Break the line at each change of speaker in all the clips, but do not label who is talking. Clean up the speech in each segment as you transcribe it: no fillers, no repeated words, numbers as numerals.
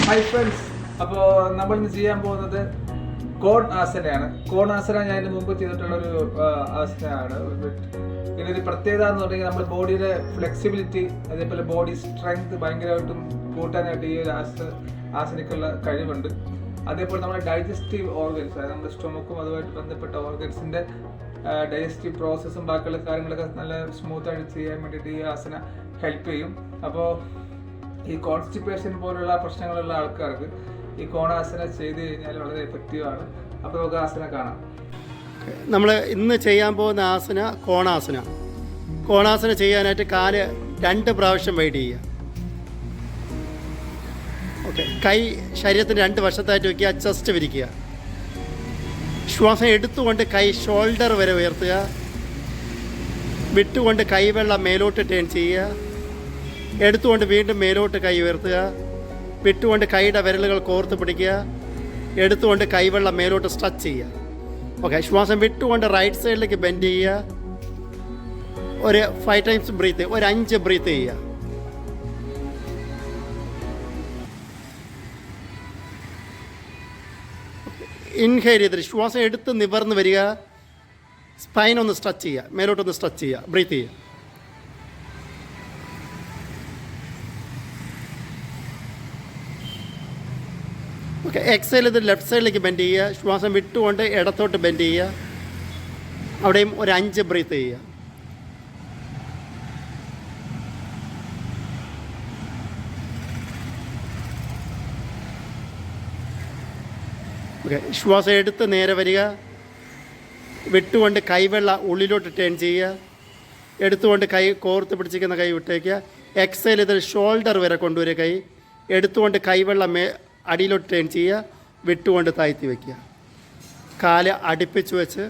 Hi friends, അപ്പോൾ നമ്മൾ ഇന്ന് ചെയ്യാൻ പോകുന്നത് കോൺ ആസനയാണ്. കോൺ ആസന ഞാൻ ഇതിന് മുമ്പ് ചെയ്തിട്ടുള്ളൊരു ആസനയാണ്. ഇതിനൊരു പ്രത്യേകത എന്ന് പറഞ്ഞാൽ നമ്മുടെ ബോഡിയുടെ ഫ്ലെക്സിബിലിറ്റി, അതേപോലെ ബോഡി സ്ട്രെങ്ത് ഭയങ്കരമായിട്ടും കൂട്ടാനായിട്ട് ഈ ഒരു ആസനയ്ക്കുള്ള കഴിവുണ്ട്. അതേപോലെ നമ്മുടെ ഡൈജസ്റ്റീവ് ഓർഗൻസ്, അതായത് നമ്മുടെ സ്റ്റൊമക്കും അതുമായിട്ട് ബന്ധപ്പെട്ട ഓർഗൻസിൻ്റെ ഡൈജസ്റ്റീവ് പ്രോസസ്സും ബാക്കിയുള്ള കാര്യങ്ങളൊക്കെ നല്ല സ്മൂത്തായിട്ട് ചെയ്യാൻ വേണ്ടിയിട്ട് ഈ ആസന ഹെൽപ്പ് ചെയ്യും. അപ്പോൾ ഈ കോൺസ്റ്റിപ്പേഷൻ പോലുള്ള പ്രശ്നങ്ങളുള്ള ആൾക്കാർക്ക് ഈ കോണാസന ചെയ്ത് കഴിഞ്ഞാൽ വളരെ എഫക്റ്റീവാണ്. അപ്പോൾ നമുക്ക് ആസന കാണാം.
നമ്മൾ ഇന്ന് ചെയ്യാൻ പോകുന്ന ആസന കോണാസന. കോണാസന ചെയ്യാനായിട്ട് കാല് 2 പ്രാവശ്യം വൈഡ് ചെയ്യുക. ഓക്കെ, കൈ ശരീരത്തിൻ്റെ 2 വശത്തായിട്ട് വയ്ക്കുക, ചെസ്റ്റ് വിരിക്കുക. ശ്വാസം എടുത്തുകൊണ്ട് കൈ ഷോൾഡർ വരെ ഉയർത്തുക. വിട്ടുകൊണ്ട് കൈവെള്ളം മേലോട്ട് ടേൺ ചെയ്യുക. എടുത്തുകൊണ്ട് വീണ്ടും മേലോട്ട് കൈ ഉയർത്തുക. വിട്ടുകൊണ്ട് കൈയുടെ വിരലുകൾ കോർത്ത് പിടിക്കുക. എടുത്തുകൊണ്ട് കൈവെള്ളം മേലോട്ട് സ്ട്രെച്ച് ചെയ്യുക. ഓക്കെ, ശ്വാസം വിട്ടുകൊണ്ട് റൈറ്റ് സൈഡിലേക്ക് ബെൻഡ് ചെയ്യുക. ഒരു 5 ടൈംസ് ബ്രീത്ത്, ഒരു 5 ബ്രീത്ത് ചെയ്യുക. ഇൻഹെയിൽ ചെയ്തിട്ട് ശ്വാസം എടുത്ത് നിവർന്ന് വരിക. സ്പൈൻ ഒന്ന് സ്ട്രെച്ച് ചെയ്യുക, മേലോട്ടൊന്ന് സ്ട്രെച്ച് ചെയ്യുക, ബ്രീത്ത് ചെയ്യുക. ഓക്കെ, എക്സൈൽ ചെയ്ത് ലെഫ്റ്റ് സൈഡിലേക്ക് ബെൻഡ് ചെയ്യുക. ശ്വാസം വിട്ടുകൊണ്ട് ഇടത്തോട്ട് ബെൻഡ് ചെയ്യുക. അവിടെയും ഒരു 5 ബ്രീത്ത് ചെയ്യുക. ഓക്കെ, ശ്വാസം എടുത്ത് നേരെ വരിക. വിട്ടുകൊണ്ട് കൈവെള്ള ഉള്ളിലോട്ട് ടേൺ ചെയ്യുക. എടുത്തുകൊണ്ട് കൈ കോർത്ത് പിടിച്ചിരിക്കുന്ന കൈ വിട്ടേക്കുക. എക്സൈൽ ചെയ്ത് ഷോൾഡർ വരെ കൊണ്ടുവരിക. കൈ എടുത്തുകൊണ്ട് കൈവെള്ള അടിയിലോട്ട് ടേൺ ചെയ്യുക. വിട്ടുകൊണ്ട് താഴ്ത്തി വയ്ക്കുക. കാല് അടുപ്പിച്ച് വെച്ച്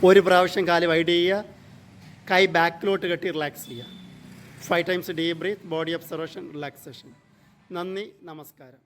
1 പ്രാവശ്യം കാല് വൈഡ് ചെയ്യുക. കൈ ബാക്കിലോട്ട് കെട്ടി റിലാക്സ് ചെയ്യുക. 5 times deep breath, body observation, relaxation. നന്ദി, നമസ്കാരം.